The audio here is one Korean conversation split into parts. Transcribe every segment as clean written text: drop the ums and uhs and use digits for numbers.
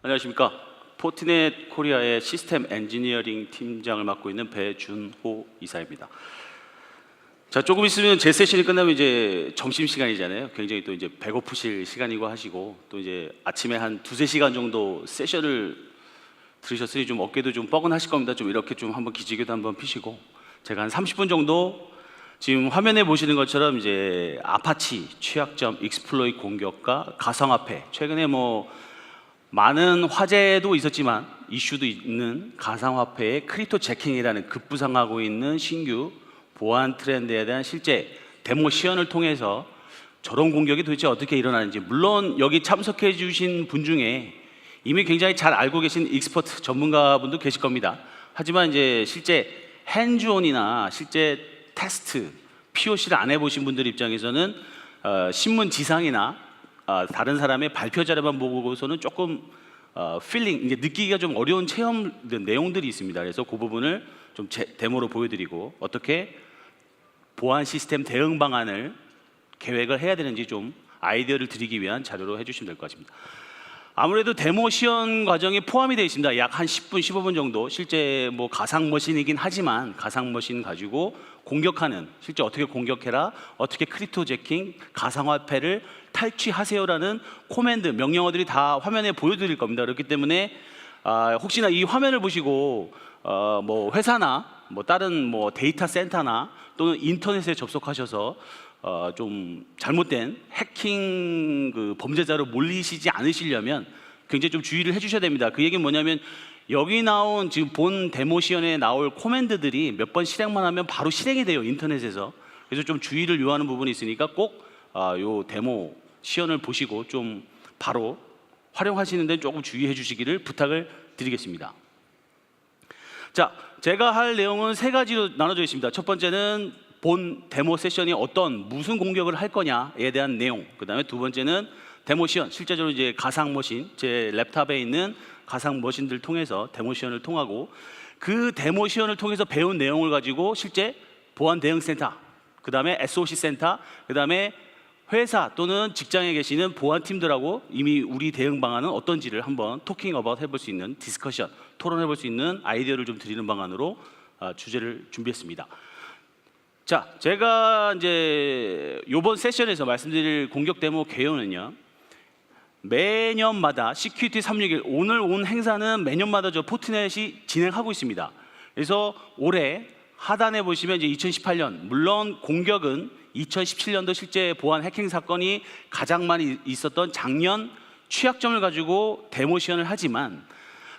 안녕하십니까. 포티넷 코리아의 시스템 엔지니어링 팀장을 맡고 있는 배준호 이사입니다. 자, 조금 있으면 제 세션이 끝나면 이제 점심시간이잖아요. 굉장히 또 이제 배고프실 시간이고 하시고, 또 이제 아침에 한 두세 시간 정도 세션을 들으셨으니 좀 어깨도 좀 뻐근하실 겁니다. 좀 이렇게 좀 한번 기지개도 한번 피시고, 제가 한 30분 정도 지금 화면에 보시는 것처럼 이제 아파치 취약점 익스플로이 공격과 가상화폐, 최근에 뭐 많은 화제도 있었지만 이슈도 있는 가상화폐의 크립토 재킹이라는 급부상하고 있는 신규 보안 트렌드에 대한 실제 데모 시연을 통해서 저런 공격이 도대체 어떻게 일어나는지, 물론 여기 참석해 주신 분 중에 이미 굉장히 잘 알고 계신 익스퍼트 전문가분도 계실 겁니다. 하지만 이제 실제 핸즈온이나 실제 테스트 POC를 안 해보신 분들 입장에서는 신문 지상이나 다른 사람의 발표 자료만 보고서는 조금 필링, 이제 느끼기가 좀 어려운 체험 내용들이 있습니다. 그래서 그 부분을 좀 데모로 보여드리고 어떻게 보안 시스템 대응 방안을 계획을 해야 되는지 좀 아이디어를 드리기 위한 자료로 해주시면 될 것 같습니다. 아무래도 데모 시연 과정이 포함이 되어 있습니다. 약 한 10분, 15분 정도. 실제 뭐 가상 머신이긴 하지만 가상 머신 가지고 공격하는, 실제 어떻게 공격해라, 어떻게 크립토 재킹, 가상화폐를 탈취하세요라는 코맨드, 명령어들이 다 화면에 보여드릴 겁니다. 그렇기 때문에 혹시나 이 화면을 보시고 뭐 회사나 뭐 다른 뭐 데이터 센터나 또는 인터넷에 접속하셔서 좀 잘못된 해킹 그 범죄자로 몰리시지 않으시려면 굉장히 좀 주의를 해주셔야 됩니다. 그 얘기는 뭐냐면 여기 나온 지금 본 데모 시연에 나올 코맨드들이 몇 번 실행만 하면 바로 실행이 돼요, 인터넷에서. 그래서 좀 주의를 요하는 부분이 있으니까 꼭 요 데모 시연을 보시고 좀 바로 활용하시는 데 조금 주의해 주시기를 부탁을 드리겠습니다. 자, 제가 할 내용은 세 가지로 나눠져 있습니다. 첫 번째는 본 데모 세션이 무슨 공격을 할 거냐에 대한 내용. 그 다음에 두 번째는 데모 시연, 실제적으로 이제 가상 머신, 제 랩탑에 있는 가상 머신들 통해서 데모 시연을 통하고, 그 데모 시연을 통해서 배운 내용을 가지고 실제 보안 대응 센터, 그 다음에 SOC 센터, 그 다음에 회사 또는 직장에 계시는 보안팀들하고 이미 우리 대응 방안은 어떤지를 한번 토킹 어바웃 해볼 수 있는 디스커션, 토론해볼 수 있는 아이디어를 좀 드리는 방안으로 주제를 준비했습니다. 자, 제가 이제 이번 세션에서 말씀드릴 공격 데모 개요는요, 매년마다 시큐리티 361, 오늘 온 행사는 매년마다 저 포트넷이 진행하고 있습니다. 그래서 올해 하단에 보시면 이제 2018년, 물론 공격은 2017년도 실제 보안 해킹 사건이 가장 많이 있었던 작년 취약점을 가지고 데모 시연을 하지만,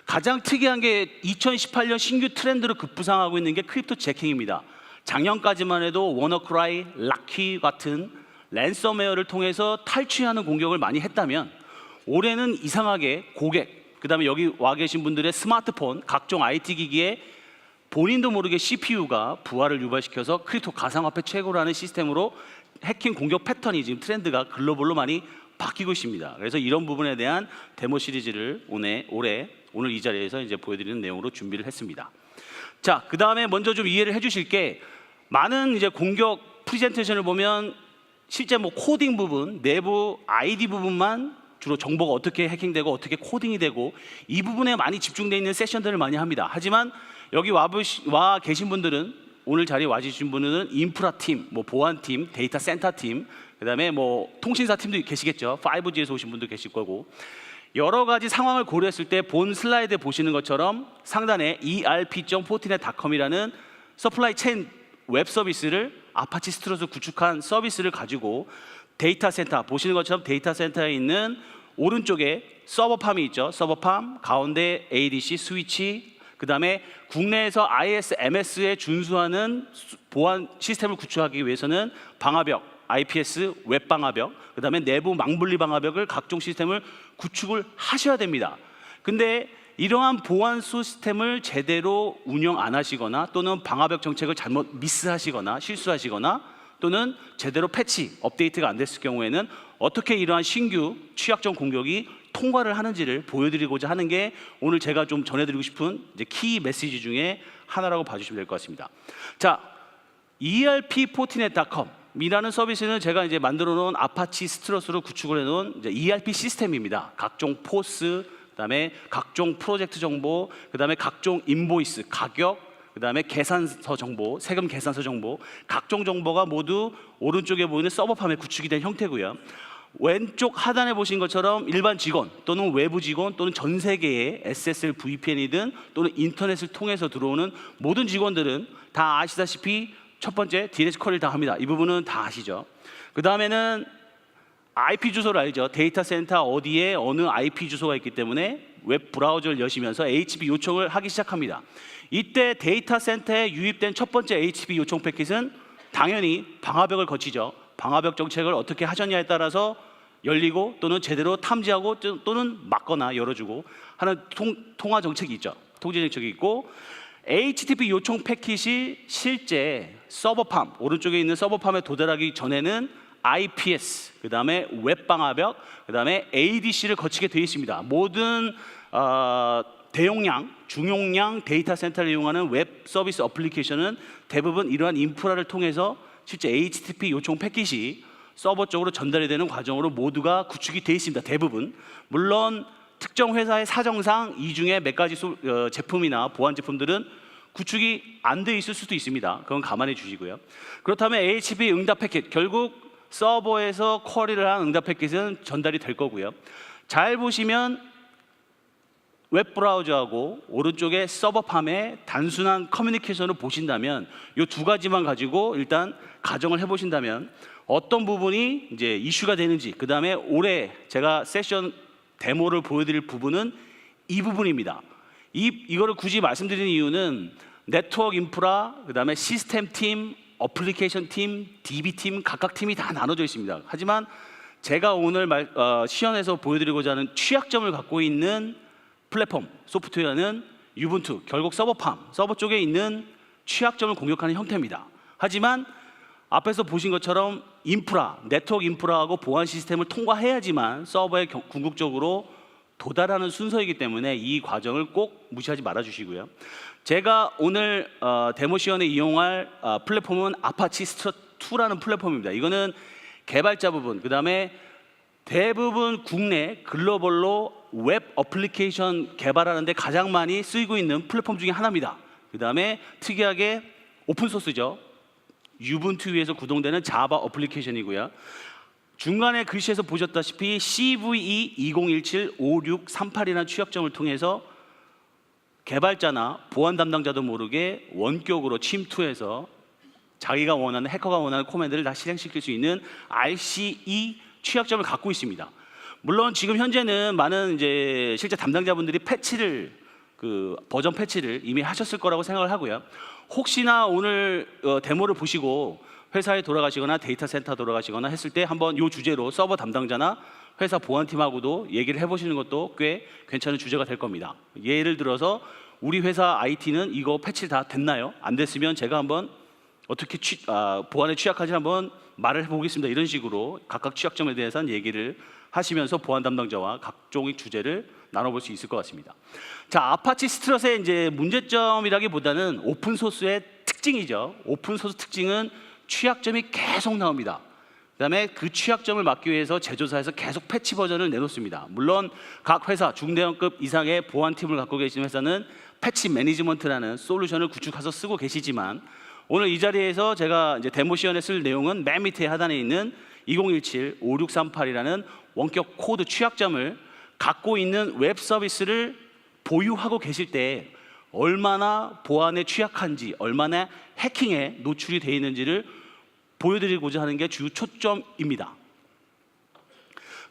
가장 특이한 게 2018년 신규 트렌드로 급부상하고 있는 게 크립토 재킹입니다. 작년까지만 해도 워너크라이, 락키 같은 랜섬웨어를 통해서 탈취하는 공격을 많이 했다면, 올해는 이상하게 고객, 그 다음에 여기 와 계신 분들의 스마트폰, 각종 IT 기기에 본인도 모르게 CPU가 부하를 유발시켜서 크립토 가상화폐 채굴하는 시스템으로 해킹 공격 패턴이 지금 트렌드가 글로벌로 많이 바뀌고 있습니다. 그래서 이런 부분에 대한 데모 시리즈를 오늘 이 자리에서 이제 보여드리는 내용으로 준비를 했습니다. 자, 그 다음에 먼저 좀 이해를 해주실 게, 많은 이제 공격 프레젠테이션을 보면 실제 뭐 코딩 부분, 내부 ID 부분만 주로 정보가 어떻게 해킹되고 어떻게 코딩이 되고 이 부분에 많이 집중되어 있는 세션들을 많이 합니다. 하지만 여기 와 계신 분들은, 오늘 자리에 와 주신 분들은 인프라 팀, 뭐 보안 팀, 데이터 센터 팀, 그 다음에 뭐 통신사 팀도 계시겠죠. 5G에서 오신 분도 계실 거고, 여러 가지 상황을 고려했을 때 본 슬라이드에 보시는 것처럼 상단에 erp.fortinet.com이라는 서플라이 체인 웹 서비스를 아파치 스트로스 구축한 서비스를 가지고 데이터 센터, 보시는 것처럼 데이터 센터에 있는 오른쪽에 서버팜이 있죠. 서버팜, 가운데 ADC 스위치, 그 다음에 국내에서 ISMS에 준수하는 보안 시스템을 구축하기 위해서는 방화벽, IPS 웹 방화벽, 그 다음에 내부 망분리 방화벽을 각종 시스템을 구축을 하셔야 됩니다. 근데 이러한 보안 시스템을 제대로 운영 안 하시거나, 또는 방화벽 정책을 잘못 미스하시거나 실수하시거나, 또는 제대로 패치, 업데이트가 안 됐을 경우에는 어떻게 이러한 신규 취약점 공격이 통과를 하는지를 보여드리고자 하는 게 오늘 제가 좀 전해드리고 싶은 이제 키 메시지 중에 하나라고 봐주시면 될 것 같습니다. 자, erp.fortinet.com 이라는 서비스는 제가 이제 만들어 놓은 아파치 스트러스로 구축을 해 놓은 ERP 시스템입니다. 각종 포스, 그다음에 각종 프로젝트 정보, 그다음에 각종 인보이스, 가격, 그다음에 계산서 정보, 세금 계산서 정보, 각종 정보가 모두 오른쪽에 보이는 서버팜에 구축이 된 형태고요. 왼쪽 하단에 보신 것처럼 일반 직원 또는 외부 직원 또는 전 세계의 SSL VPN이든 또는 인터넷을 통해서 들어오는 모든 직원들은 다 아시다시피 첫 번째 DNS 쿼리를 다 합니다. 이 부분은 다 아시죠. 그 다음에는 IP 주소를 알죠. 데이터 센터 어디에 어느 IP 주소가 있기 때문에 웹 브라우저를 여시면서 HTTP 요청을 하기 시작합니다. 이때 데이터 센터에 유입된 첫 번째 HTTP 요청 패킷은 당연히 방화벽을 거치죠. 방화벽 정책을 어떻게 하셨냐에 따라서 열리고 또는 제대로 탐지하고 또는 막거나 열어주고 하는 통화 정책이 있죠. 통제 정책이 있고, HTTP 요청 패킷이 실제 서버팜, 오른쪽에 있는 서버팜에 도달하기 전에는 IPS, 그 다음에 웹방화벽, 그 다음에 ADC를 거치게 되어 있습니다. 모든 대용량, 중용량 데이터 센터를 이용하는 웹 서비스 어플리케이션은 대부분 이러한 인프라를 통해서 실제 HTTP 요청 패킷이 서버 쪽으로 전달이 되는 과정으로 모두가 구축이 되어 있습니다. 대부분. 물론 특정 회사의 사정상 이 중에 몇 가지 제품이나 보안 제품들은 구축이 안 돼 있을 수도 있습니다. 그건 감안해 주시고요. 그렇다면 HTTP 응답 패킷, 결국 서버에서 쿼리를 한 응답 패킷은 전달이 될 거고요. 잘 보시면 웹 브라우저하고 오른쪽에 서버팜의 단순한 커뮤니케이션을 보신다면 이 두 가지만 가지고 일단 가정을 해보신다면 어떤 부분이 이제 이슈가 되는지, 그 다음에 올해 제가 세션 데모를 보여드릴 부분은 이 부분입니다. 이거를 굳이 말씀드리는 이유는 네트워크 인프라, 그 다음에 시스템 팀, 어플리케이션 팀, DB 팀, 각각 팀이 다 나눠져 있습니다. 하지만 제가 오늘 시연에서 보여드리고자 하는 취약점을 갖고 있는 플랫폼, 소프트웨어는 유분투, 결국 서버팜, 서버 쪽에 있는 취약점을 공격하는 형태입니다. 하지만 앞에서 보신 것처럼 인프라, 네트워크 인프라하고 보안 시스템을 통과해야지만 서버에 궁극적으로 도달하는 순서이기 때문에 이 과정을 꼭 무시하지 말아 주시고요. 제가 오늘 데모 시연에 이용할 플랫폼은 아파치 스트러2라는 플랫폼입니다. 이거는 개발자 부분, 그 다음에 대부분 국내 글로벌로 웹 어플리케이션 개발하는데 가장 많이 쓰이고 있는 플랫폼 중에 하나입니다. 그 다음에 특이하게 오픈소스죠. 유분투 위에서 구동되는 자바 어플리케이션이고요. 중간에 글씨에서 보셨다시피 CVE 2017-5638이라는 취약점을 통해서 개발자나 보안 담당자도 모르게 원격으로 침투해서 자기가 원하는, 해커가 원하는 코맨드를 다 실행시킬 수 있는 RCE 취약점을 갖고 있습니다. 물론 지금 현재는 많은 이제 실제 담당자분들이 패치를 버전 패치를 이미 하셨을 거라고 생각을 하고요. 혹시나 오늘 데모를 보시고 회사에 돌아가시거나 데이터 센터 돌아가시거나 했을 때 한번 이 주제로 서버 담당자나 회사 보안팀하고도 얘기를 해보시는 것도 꽤 괜찮은 주제가 될 겁니다. 예를 들어서 우리 회사 IT는 이거 패치 다 됐나요? 안 됐으면 제가 한번 어떻게 보안에 취약한지 한번 말을 해보겠습니다. 이런 식으로 각각 취약점에 대해서는 얘기를 하시면서 보안 담당자와 각종의 주제를 나눠볼 수 있을 것 같습니다. 자, 아파치 스트럿의 이제 문제점이라기보다는 오픈소스의 특징이죠. 오픈소스 특징은 취약점이 계속 나옵니다. 그다음에 그 취약점을 막기 위해서 제조사에서 계속 패치 버전을 내놓습니다. 물론 각 회사 중대형급 이상의 보안팀을 갖고 계신 회사는 패치 매니지먼트라는 솔루션을 구축해서 쓰고 계시지만 오늘 이 자리에서 제가 이제 데모 시연에 쓸 내용은 맨 밑에 하단에 있는 2017-5638이라는 원격 코드 취약점을 갖고 있는 웹 서비스를 보유하고 계실 때 얼마나 보안에 취약한지, 얼마나 해킹에 노출이 되어 있는지를 보여드리고자 하는 게 주 초점입니다.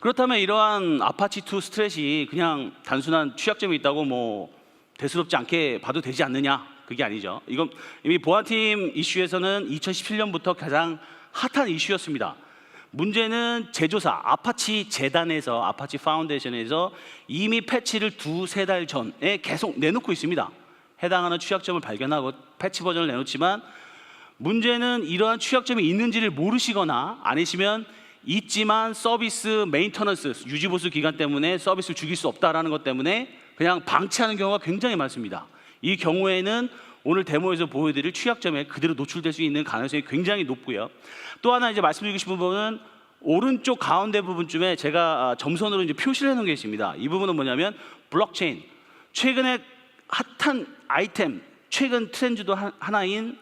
그렇다면 이러한 아파치2 스트랫이 그냥 단순한 취약점이 있다고 뭐 대수롭지 않게 봐도 되지 않느냐? 그게 아니죠. 이건 이미 보안팀 이슈에서는 2017년부터 가장 핫한 이슈였습니다. 문제는 제조사 아파치 재단에서, 아파치 파운데이션에서 이미 패치를 두세 달 전에 계속 내놓고 있습니다. 해당하는 취약점을 발견하고 패치 버전을 내놓지만 문제는 이러한 취약점이 있는지를 모르시거나 아니시면 있지만 서비스 메인터넌스, 유지보수 기간 때문에 서비스를 죽일 수 없다라는 것 때문에 그냥 방치하는 경우가 굉장히 많습니다. 이 경우에는 오늘 데모에서 보여드릴 취약점에 그대로 노출될 수 있는 가능성이 굉장히 높고요. 또 하나 이제 말씀드리고 싶은 부분은 오른쪽 가운데 부분쯤에 제가 점선으로 이제 표시를 해놓은 게 있습니다. 이 부분은 뭐냐면 블록체인, 최근에 핫한 아이템, 최근 트렌드도 하나인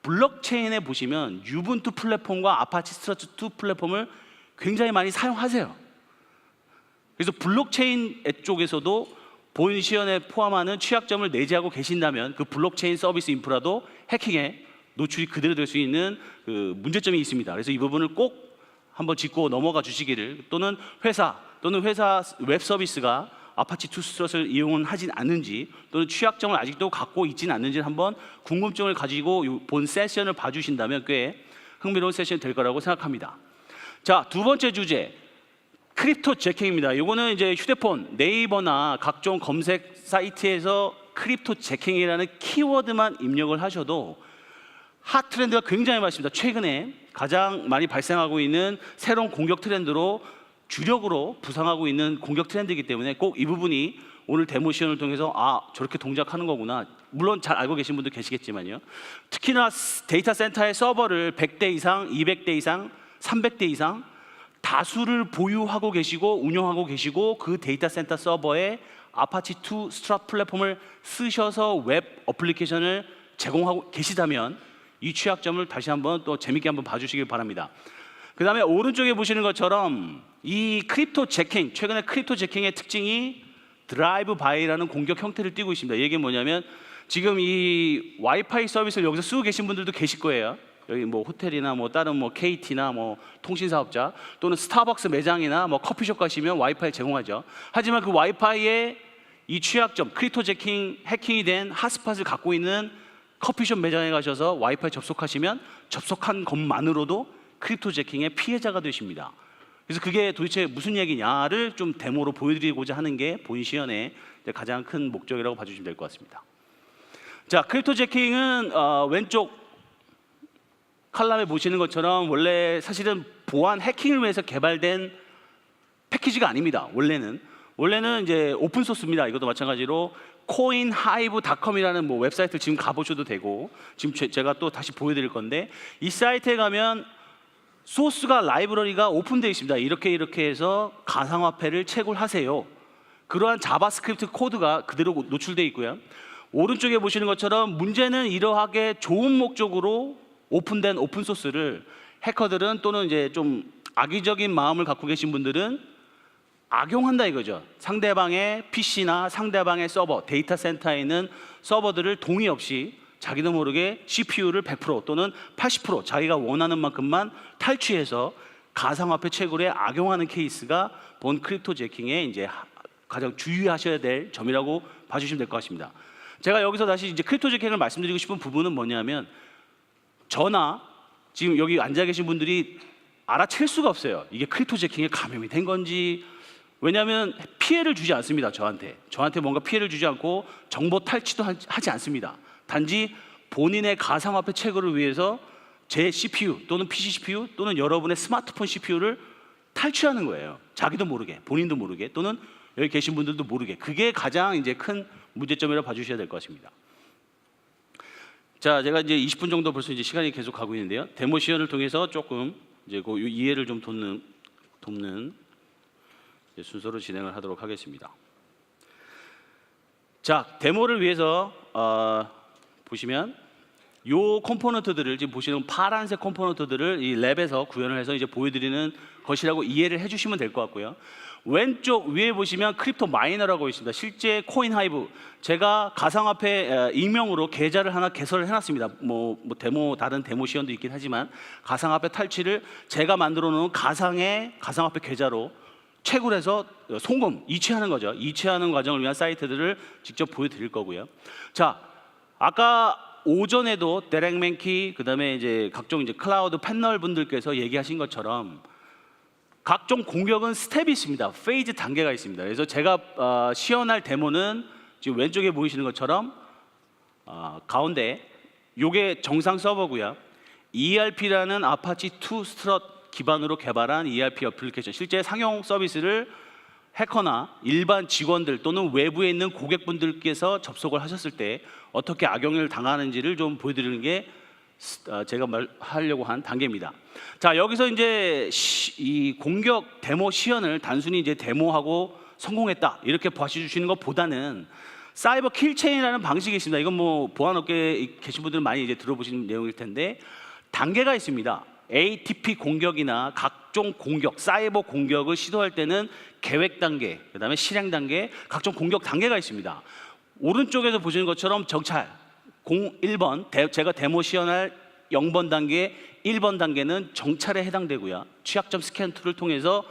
블록체인에 보시면 유분투 플랫폼과 아파치 스트러처2 플랫폼을 굉장히 많이 사용하세요. 그래서 블록체인 쪽에서도 본 시연에 포함하는 취약점을 내재하고 계신다면 그 블록체인 서비스 인프라도 해킹에 노출이 그대로 될 수 있는 그 문제점이 있습니다. 그래서 이 부분을 꼭 한번 짚고 넘어가 주시기를, 또는 회사 웹 서비스가 아파치2 스트러스를 이용은 하진 않는지, 또는 취약점을 아직도 갖고 있지는 않는지 한번 궁금증을 가지고 본 세션을 봐주신다면 꽤 흥미로운 세션이 될 거라고 생각합니다. 자, 두 번째 주제, 크립토 재킹입니다. 이거는 이제 휴대폰, 네이버나 각종 검색 사이트에서 크립토 재킹이라는 키워드만 입력을 하셔도 핫 트렌드가 굉장히 많습니다. 최근에 가장 많이 발생하고 있는 새로운 공격 트렌드로 주력으로 부상하고 있는 공격 트렌드이기 때문에 꼭 이 부분이 오늘 데모 시연을 통해서 저렇게 동작하는 거구나, 물론 잘 알고 계신 분도 계시겠지만요. 특히나 데이터 센터의 서버를 100대 이상, 200대 이상, 300대 이상 다수를 보유하고 계시고 운영하고 계시고 그 데이터 센터 서버에 아파치2 스트라 플랫폼을 쓰셔서 웹 어플리케이션을 제공하고 계시다면 이 취약점을 다시 한번 또 재밌게 한번 봐주시길 바랍니다. 그 다음에 오른쪽에 보시는 것처럼 이 크립토 재킹, 최근에 크립토 재킹의 특징이 드라이브 바이라는 공격 형태를 띠고 있습니다. 이게 뭐냐면 지금 이 와이파이 서비스를 여기서 쓰고 계신 분들도 계실 거예요. 여기 뭐 호텔이나 뭐 다른 뭐 KT나 뭐 통신사업자, 또는 스타벅스 매장이나 뭐 커피숍 가시면 와이파이 제공하죠. 하지만 그 와이파이에 이 취약점, 크립토 재킹 해킹이 된 핫스팟을 갖고 있는 커피숍 매장에 가셔서 와이파이 접속하시면 접속한 것만으로도 크립토 재킹의 피해자가 되십니다. 그래서 그게 도대체 무슨 얘기냐를 좀 데모로 보여드리고자 하는 게 본 시연의 가장 큰 목적이라고 봐주시면 될 것 같습니다. 자, 크립토 재킹은 왼쪽 칼럼에 보시는 것처럼 원래 사실은 보안 해킹을 위해서 개발된 패키지가 아닙니다. 원래는 이제 오픈 소스입니다. 이것도 마찬가지로 coinhive.com이라는 뭐 웹사이트를 지금 가보셔도 되고, 지금 제가 또 다시 보여드릴 건데, 이 사이트에 가면 소스가, 라이브러리가 오픈되어 있습니다. 이렇게 해서 가상화폐를 채굴하세요. 그러한 자바스크립트 코드가 그대로 노출되어 있고요. 오른쪽에 보시는 것처럼 문제는 이러하게 좋은 목적으로 오픈된 오픈 소스를 해커들은, 또는 이제 좀 악의적인 마음을 갖고 계신 분들은 악용한다 이거죠. 상대방의 PC나 상대방의 서버, 데이터 센터에 있는 서버들을 동의 없이 자기도 모르게 CPU를 100% 또는 80% 자기가 원하는 만큼만 탈취해서 가상화폐 채굴에 악용하는 케이스가 본 크립토 재킹의 이제 가장 주의하셔야 될 점이라고 봐주시면 될 것 같습니다. 제가 여기서 다시 이제 크립토 재킹을 말씀드리고 싶은 부분은 뭐냐면, 저나 지금 여기 앉아 계신 분들이 알아챌 수가 없어요. 이게 크립토 재킹에 감염이 된 건지. 왜냐하면 피해를 주지 않습니다. 저한테 뭔가 피해를 주지 않고 정보 탈취도 하지 않습니다. 단지 본인의 가상화폐 채굴을 위해서 제 CPU 또는 PC CPU 또는 여러분의 스마트폰 CPU를 탈취하는 거예요. 자기도 모르게, 본인도 모르게, 또는 여기 계신 분들도 모르게. 그게 가장 이제 큰 문제점이라고 봐주셔야 될 것 같습니다. 자, 제가 이제 20분 정도 벌써 이제 시간이 계속 가고 있는데요. 데모 시연을 통해서 조금 이제 그 이해를 좀 돕는 이제 순서로 진행을 하도록 하겠습니다. 자, 데모를 위해서 보시면 요 컴포넌트들을, 지금 보시는 파란색 컴포넌트들을 이 랩에서 구현을 해서 이제 보여드리는 것이라고 이해를 해주시면 될 것 같고요. 왼쪽 위에 보시면 크립토 마이너라고 있습니다. 실제 코인하이브, 제가 가상화폐 익명으로 계좌를 하나 개설을 해놨습니다. 다른 데모 시연도 있긴 하지만 가상화폐 탈취를 제가 만들어 놓은 가상화폐 계좌로 채굴해서 송금, 이체하는 거죠. 이체하는 과정을 위한 사이트들을 직접 보여드릴 거고요. 자, 아까 오전에도 데렉 맨키, 그다음에 이제 각종 이제 클라우드 패널 분들께서 얘기하신 것처럼 각종 공격은 스텝이 있습니다. 페이즈 단계가 있습니다. 그래서 제가 시연할 데모는 지금 왼쪽에 보이시는 것처럼 가운데 요게 정상 서버고요. ERP라는 아파치2 스트럿 기반으로 개발한 ERP 어플리케이션, 실제 상용 서비스를 해커나 일반 직원들 또는 외부에 있는 고객분들께서 접속을 하셨을 때 어떻게 악용을 당하는지를 좀 보여드리는 게 제가 하려고 한 단계입니다. 자, 여기서 이제 이 공격 데모 시연을 단순히 이제 데모하고 성공했다 이렇게 봐주시는 것보다는 사이버 킬체인이라는 방식이 있습니다. 이건 뭐 보안업계에 계신 분들은 많이 이제 들어보신 내용일 텐데 단계가 있습니다. ATP 공격이나 각종 공격, 사이버 공격을 시도할 때는 계획 단계, 그다음에 실행 단계, 각종 공격 단계가 있습니다. 오른쪽에서 보시는 것처럼 정찰 01번, 제가 데모 시연할 0번 단계, 1번 단계는 정찰에 해당되고요. 취약점 스캔 툴을 통해서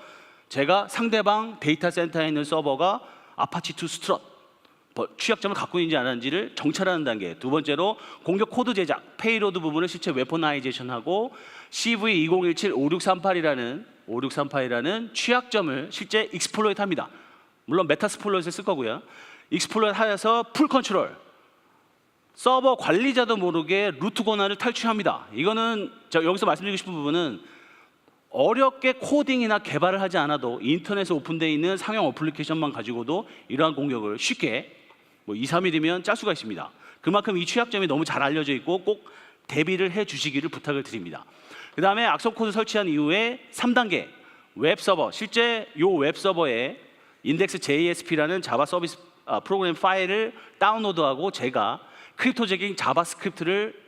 제가 상대방 데이터 센터에 있는 서버가 아파치2 스트럿 취약점을 갖고 있는지 안 하는지를 정찰하는 단계. 두 번째로 공격 코드 제작, 페이로드 부분을 실제 웨포나이제이션하고 CV207-5638이라는 취약점을 실제 익스플로이트합니다. 물론 메타스플로이트를 쓸 거고요. 익스플로이트하여서 풀 컨트롤, 서버 관리자도 모르게 루트 권한을 탈취합니다. 이거는 여기서 말씀드리고 싶은 부분은 어렵게 코딩이나 개발을 하지 않아도 인터넷에 오픈되어 있는 상용 어플리케이션만 가지고도 이러한 공격을 쉽게 2, 3일이면 짤 수가 있습니다. 그만큼 이 취약점이 너무 잘 알려져 있고 꼭 대비를 해 주시기를 부탁을 드립니다. 그 다음에 악성 코드 설치한 이후에 3단계 웹서버, 실제 이 웹서버에 index.jsp라는 자바 서비스 프로그램 파일을 다운로드하고 제가 크립토적인 자바스크립트를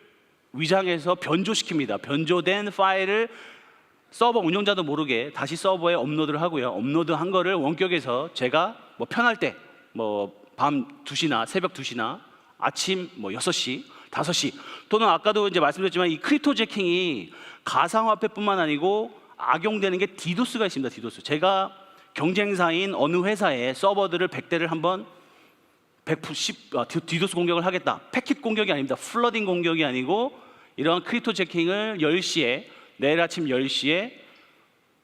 위장해서 변조시킵니다. 변조된 파일을 서버 운영자도 모르게 다시 서버에 업로드를 하고요. 업로드한 거를 원격에서 제가 뭐 편할 때 밤 2시나 새벽 2시나 아침 6시, 5시 또는 아까도 이제 말씀드렸지만 이 크립토 재킹이 가상화폐뿐만 아니고 악용되는 게 디도스가 있습니다. 디도스. 제가 경쟁사인 어느 회사의 서버들을 100대를 한번 디도스 공격을 하겠다. 패킷 공격이 아닙니다. 플러딩 공격이 아니고 이러한 크립토 재킹을 10시에 내일 아침 10시에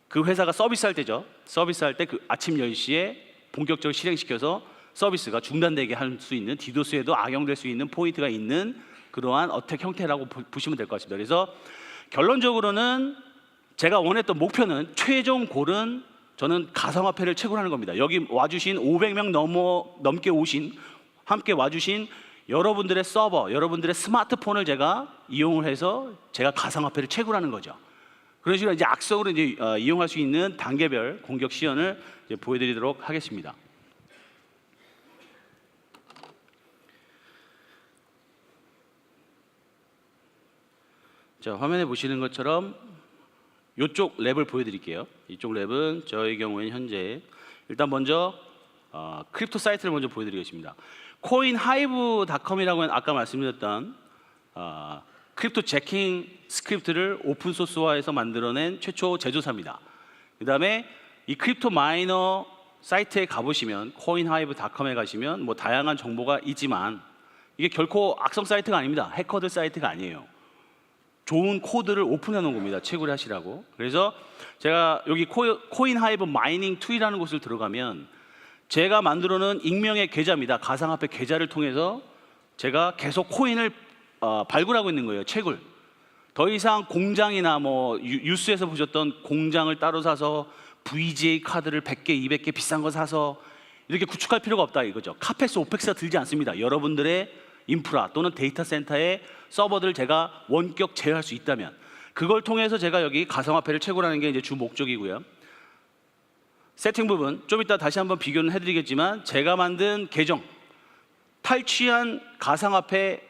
그 회사가 서비스할 때죠. 서비스할 때 그 아침 10시에 본격적으로 실행시켜서 서비스가 중단되게 할 수 있는 디도스에도 악용될 수 있는 포인트가 있는 그러한 어택 형태라고 보시면 될 것 같습니다. 그래서 결론적으로는 제가 원했던 목표는 최종 골은 저는 가상화폐를 채굴하는 겁니다. 여기 와주신 500명 넘게 오신 함께 와주신 여러분들의 서버, 여러분들의 스마트폰을 제가 이용을 해서 제가 가상화폐를 채굴하는 거죠. 그런 식으로 이제 악성으로 이제 이용할 수 있는 단계별 공격 시연을 이제 보여드리도록 하겠습니다. 자, 화면에 보시는 것처럼 이쪽 랩을 보여드릴게요. 이쪽 랩은 저의 경우에는 현재 일단 먼저 크립토 사이트를 먼저 보여드리겠습니다. coinhive.com이라고 아까 말씀드렸던 크립토 재킹 스크립트를 오픈 소스화해서 만들어낸 최초 제조사입니다. 그 다음에 이 크립토 마이너 사이트에 가보시면 coinhive.com에 가시면 뭐 다양한 정보가 있지만 이게 결코 악성 사이트가 아닙니다. 해커들 사이트가 아니에요. 좋은 코드를 오픈해 놓은 겁니다. 채굴 하시라고. 그래서 제가 여기 코인하이브 마이닝 2라는 곳을 들어가면 제가 만들어 놓은 익명의 계좌입니다. 가상화폐 계좌를 통해서 제가 계속 코인을 발굴하고 있는 거예요. 채굴. 더 이상 공장이나 뭐 뉴스에서 보셨던 공장을 따로 사서 VGA 카드를 100개, 200개 비싼 거 사서 이렇게 구축할 필요가 없다 이거죠. 카페스, 오펙스가 들지 않습니다. 여러분들의 인프라 또는 데이터 센터의 서버들을 제가 원격 제어할 수 있다면 그걸 통해서 제가 여기 가상화폐를 채굴하는 게 이제 주 목적이고요. 세팅 부분 좀 이따 다시 한번 비교는 해드리겠지만 제가 만든 계정 탈취한 가상화폐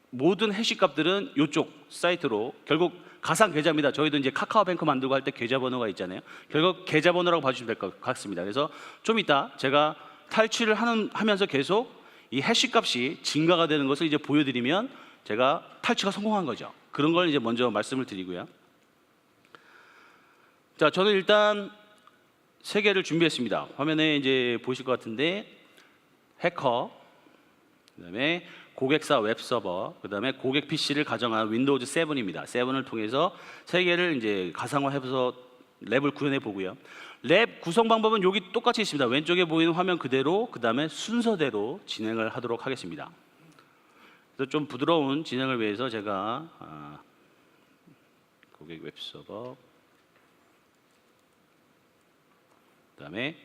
모든 해시 값들은 이쪽 사이트로 결국 가상 계좌입니다. 저희도 이제 카카오뱅크 만들고 할 때 계좌번호가 있잖아요. 결국 계좌번호라고 봐주시면 될 것 같습니다. 그래서 좀 이따 제가 탈취를 하면서 계속 이 해시 값이 증가가 되는 것을 이제 보여드리면 제가 탈취가 성공한 거죠. 그런 걸 이제 먼저 말씀을 드리고요. 자, 저는 일단 3개를 준비했습니다. 화면에 이제 보실 것 같은데 해커, 그다음에 고객사 웹서버, 그다음에 고객 PC를 가정한 윈도우즈 7입니다. 7을 통해서 3개를 이제 가상화해서 랩을 구현해 보고요. 랩 구성 방법은 여기 똑같이 있습니다. 왼쪽에 보이는 화면 그대로 그다음에 순서대로 진행을 하도록 하겠습니다. 그래서 좀 부드러운 진행을 위해서 제가 고객 웹서버, 그다음에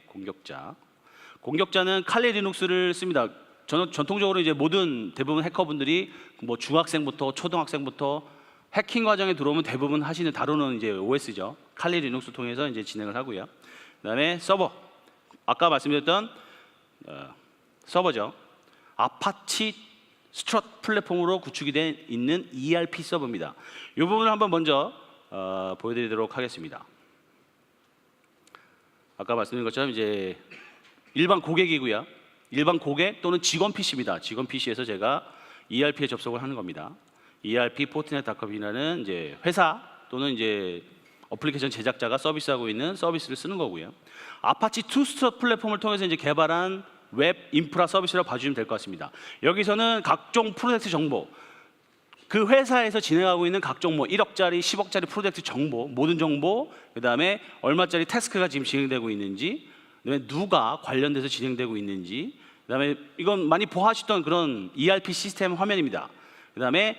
공격자는 칼리 리눅스를 씁니다. 저는 전통적으로 이제 대부분 해커분들이 뭐 중학생부터 초등학생부터 해킹 과정에 들어오면 대부분 다루는 이제 OS죠. 칼리 리눅스 통해서 이제 진행을 하고요. 그다음에 서버 아까 말씀드렸던 서버죠. 아파치 스트럿 플랫폼으로 구축이 된 있는 ERP 서버입니다. 이 부분을 한번 먼저 보여드리도록 하겠습니다. 아까 말씀드린 것처럼 이제 일반 고객이고요. 일반 고객 또는 직원 PC입니다. 직원 PC에서 제가 ERP에 접속을 하는 겁니다. ERP 포트넷닷컴이라는 이제 회사 또는 이제 어플리케이션 제작자가 서비스하고 있는 서비스를 쓰는 거고요. 아파치 투스트럿 플랫폼을 통해서 이제 개발한 웹 인프라 서비스라고 봐주시면 될 것 같습니다. 여기서는 각종 프로젝트 정보, 그 회사에서 진행하고 있는 각종 뭐 1억짜리, 10억짜리 프로젝트 정보, 모든 정보, 그 다음에 얼마짜리 태스크가 지금 진행되고 있는지, 그다음에 누가 관련돼서 진행되고 있는지, 그다음에 이건 많이 보하시던 그런 ERP 시스템 화면입니다. 그다음에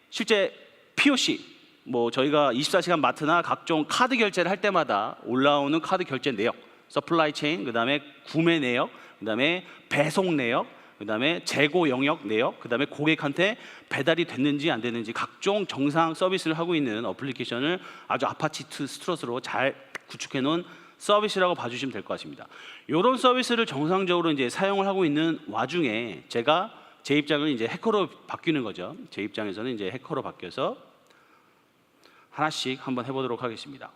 실제 POC, 뭐 저희가 24시간 마트나 각종 카드 결제를 할 때마다 올라오는 카드 결제 내역, 서플라이 체인, 그다음에 구매 내역, 그다음에 배송 내역, 그다음에 재고 영역 내역, 그다음에 고객한테 배달이 됐는지 안 됐는지 각종 정상 서비스를 하고 있는 어플리케이션을 아주 아파치 스트럿으로 잘 구축해 놓은 서비스라고 봐주시면 될 것 같습니다. 이런 서비스를 정상적으로 이제 사용을 하고 있는 와중에 제가 제 입장은 이제 해커로 바뀌는 거죠. 제 입장에서는 이제 해커로 바뀌어서 하나씩 한번 해보도록 하겠습니다.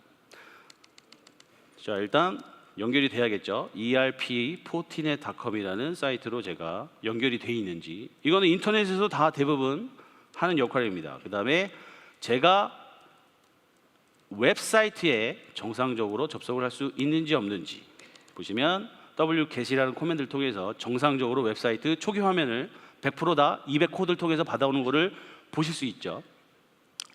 자, 일단 연결이 돼야겠죠. erp.fortinet.com이라는 사이트로 제가 연결이 돼 있는지, 이거는 인터넷에서 다 대부분 하는 역할입니다. 그 다음에 제가 웹사이트에 정상적으로 접속을 할 수 있는지 없는지 보시면 wget이라는 코맨드를 통해서 정상적으로 웹사이트 초기 화면을 100%다 200코드를 통해서 받아오는 것을 보실 수 있죠.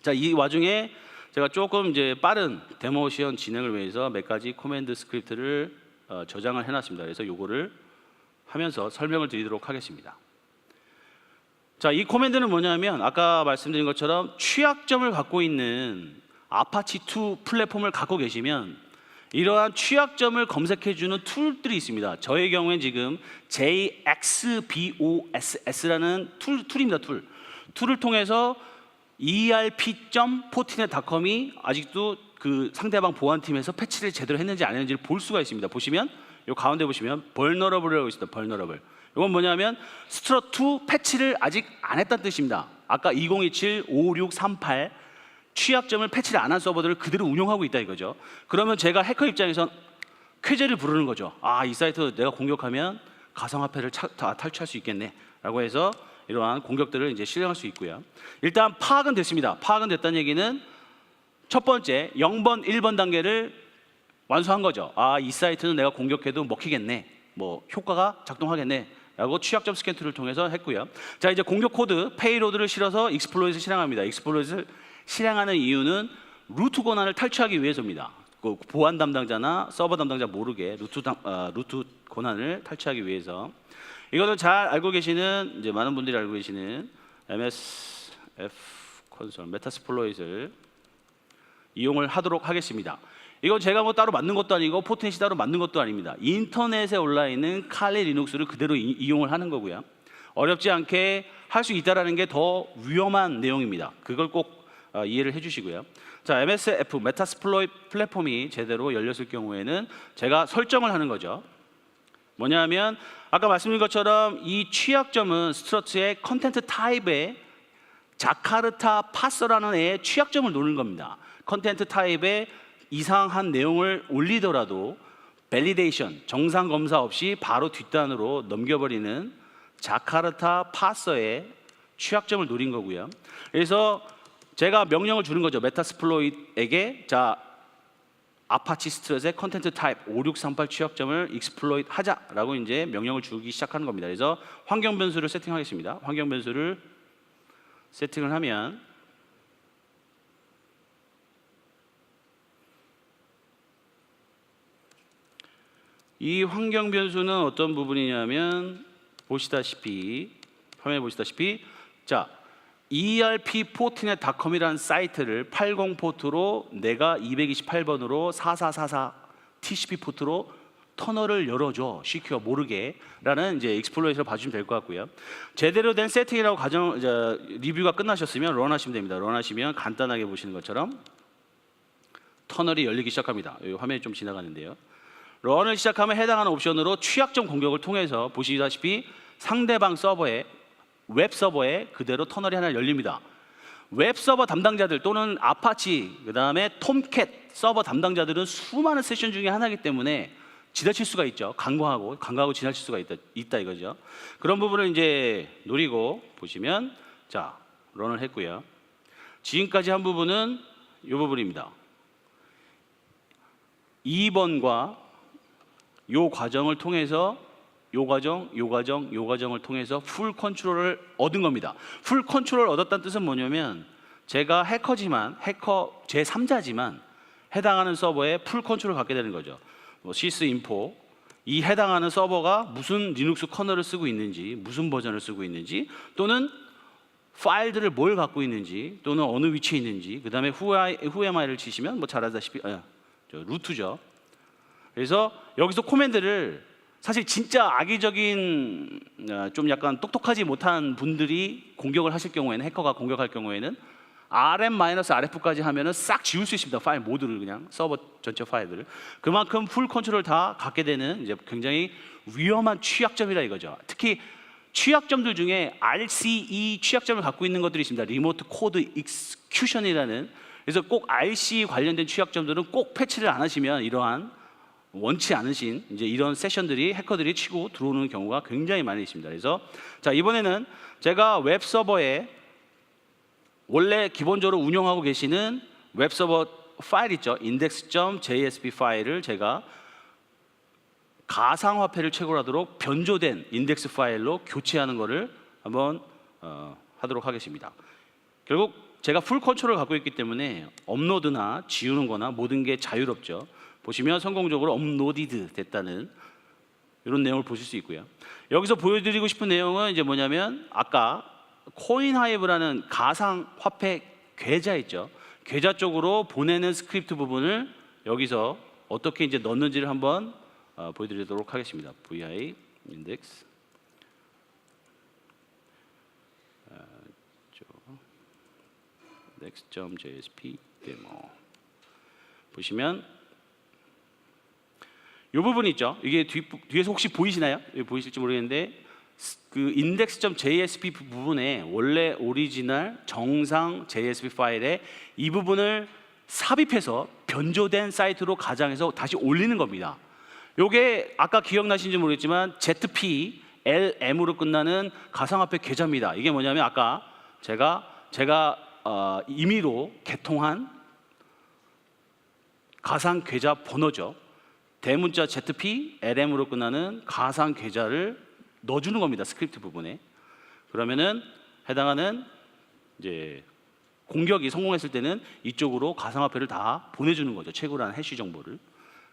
자, 이 와중에 제가 조금 이제 빠른 데모 시연 진행을 위해서 몇 가지 코맨드 스크립트를 저장을 해놨습니다. 그래서 요거를 하면서 설명을 드리도록 하겠습니다. 자, 이 코맨드는 뭐냐면 아까 말씀드린 것처럼 취약점을 갖고 있는 아파치2 플랫폼을 갖고 계시면 이러한 취약점을 검색해주는 툴들이 있습니다. 저의 경우엔 지금 JXBOSS라는 툴입니다. 툴을 통해서 erp.fortinet.com이 아직도 그 상대방 보안팀에서 패치를 제대로 했는지 안 했는지를 볼 수가 있습니다. 보시면 요 가운데 보시면 vulnerable이라고 있습니다. vulnerable. 이건 뭐냐면 스트럿2 패치를 아직 안 했다는 뜻입니다. 아까 2027-5638 취약점을 패치를 안 한 서버들을 그대로 운영하고 있다 이거죠. 그러면 제가 해커 입장에선 쾌재를 부르는 거죠. 아, 이 사이트 내가 공격하면 가상화폐를 탈취할 수 있겠네 라고 해서 이러한 공격들을 이제 실행할 수 있고요. 일단 파악은 됐습니다. 파악은 됐다는 얘기는 첫 번째 0번, 1번 단계를 완수한 거죠. 아, 이 사이트는 내가 공격해도 먹히겠네, 뭐 효과가 작동하겠네 라고 취약점 스캔 툴을 통해서 했고요. 자, 이제 공격 코드 페이로드를 실어서 익스플로잇을 실행합니다. 익스플로잇을 실행하는 이유는 루트 권한을 탈취하기 위해서입니다. 그 보안 담당자나 서버 담당자 모르게 루트 권한을 탈취하기 위해서. 이거는 잘 알고 계시는, 이제 많은 분들이 알고 계시는 MSF 콘솔 메타스플로잇을 이용을 하도록 하겠습니다. 이건 제가 뭐 따로 만든 것도 아니고 포트넷이 따로 만든 것도 아닙니다. 인터넷에 올라 있는 칼리 리눅스를 그대로 이용을 하는 거고요. 어렵지 않게 할 수 있다라는 게 더 위험한 내용입니다. 그걸 꼭 이해를 해주시고요. 자, MSF 메타스플로잇 플랫폼이 제대로 열렸을 경우에는 제가 설정을 하는 거죠. 뭐냐면 아까 말씀드린 것처럼 이 취약점은 스트럿의 컨텐트 타입의 자카르타 파서라는 애의 취약점을 노리는 겁니다. 컨텐트 타입에 이상한 내용을 올리더라도 밸리데이션, 정상 검사 없이 바로 뒷단으로 넘겨버리는 자카르타 파서의 취약점을 노린 거고요. 그래서 제가 명령을 주는 거죠. 메타스플로잇에게 자, 아파치 스트럿의 컨텐트 타입 5638 취약점을 익스플로잇 하자라고 이제 명령을 주기 시작하는 겁니다. 그래서 환경 변수를 세팅하겠습니다. 환경 변수를 세팅을 하면 이 환경 변수는 어떤 부분이냐면 보시다시피 화면에 보시다시피 자, erp.fortinet.com이라는 사이트를 80 포트로 내가 228번으로 4444 TCP 포트로 터널을 열어줘, 시큐어 모르게 라는 이제 익스플로잇을 봐주시면 될 것 같고요. 제대로 된 세팅이라고 리뷰가 끝나셨으면 런하시면 됩니다. 런하시면 간단하게 보시는 것처럼 터널이 열리기 시작합니다. 여기 화면이 좀 지나가는데요. 런을 시작하면 해당하는 옵션으로 취약점 공격을 통해서 보시다시피 상대방 서버에 웹 서버에 그대로 터널이 하나 열립니다. 웹 서버 담당자들 또는 아파치 그다음에 톰캣 서버 담당자들은 수많은 세션 중에 하나이기 때문에 지나칠 수가 있죠. 간과하고 지나칠 수가 있다 이거죠. 그런 부분을 이제 노리고 보시면 자 런을 했고요. 지금까지 한 부분은 이 부분입니다. 2번과 요 과정을 통해서 요 과정을 통해서 풀 컨트롤을 얻은 겁니다. 풀 컨트롤을 얻었다는 뜻은 뭐냐면 제가 해커 제3자지만 해당하는 서버에 풀 컨트롤을 갖게 되는 거죠. 뭐 시스인포 이 해당하는 서버가 무슨 리눅스 커널을 쓰고 있는지, 무슨 버전을 쓰고 있는지, 또는 파일들을 뭘 갖고 있는지, 또는 어느 위치에 있는지, 그 다음에 whoamI를 치시면 뭐 잘 아다시피 루트죠. 그래서 여기서 코맨드를 사실 진짜 악의적인 좀 약간 똑똑하지 못한 분들이 공격을 하실 경우에는 해커가 공격할 경우에는 rm-rf까지 하면은 싹 지울 수 있습니다. 파일 모두를 그냥 서버 전체 파일들을 그만큼 풀 컨트롤 다 갖게 되는 이제 굉장히 위험한 취약점이라 이거죠. 특히 취약점들 중에 RCE 취약점을 갖고 있는 것들이 있습니다. 리모트 코드 익스큐션이라는 그래서 꼭 RCE 관련된 취약점들은 꼭 패치를 안 하시면 이러한 원치 않으신 이제 이런 세션들이 해커들이 치고 들어오는 경우가 굉장히 많이 있습니다. 그래서 자 이번에는 제가 웹 서버에 원래 기본적으로 운영하고 계시는 웹 서버 파일 있죠. index.jsp 파일을 제가 가상화폐를 채굴하도록 변조된 인덱스 파일로 교체하는 것을 한번 하도록 하겠습니다. 결국 제가 풀 컨트롤을 갖고 있기 때문에 업로드나 지우는 거나 모든 게 자유롭죠. 보시면 성공적으로 업로디드 됐다는 이런 내용을 보실 수 있고요. 여기서 보여드리고 싶은 내용은 이제 뭐냐면 아까 코인하이브라는 가상화폐 계좌 있죠. 계좌 쪽으로 보내는 스크립트 부분을 여기서 어떻게 이제 넣는지를 한번 보여드리도록 하겠습니다. vi index index.jsp 데모 보시면 이 부분 있죠. 이게 뒤에서 혹시 보이시나요? 보이실지 모르겠는데 그 index.jsp 부분에 원래 오리지널 정상 JSP 파일에 이 부분을 삽입해서 변조된 사이트로 가장해서 다시 올리는 겁니다. 요게 아까 기억나신지 모르겠지만 ZP LM으로 끝나는 가상화폐 계좌입니다. 이게 뭐냐면 아까 제가 임의로 개통한 가상 계좌 번호죠. 대문자 ZP LM으로 끝나는 가상 계좌를 넣어주는 겁니다. 스크립트 부분에. 그러면은 해당하는 이제 공격이 성공했을 때는 이쪽으로 가상화폐를 다 보내주는 거죠. 채굴한 해시 정보를.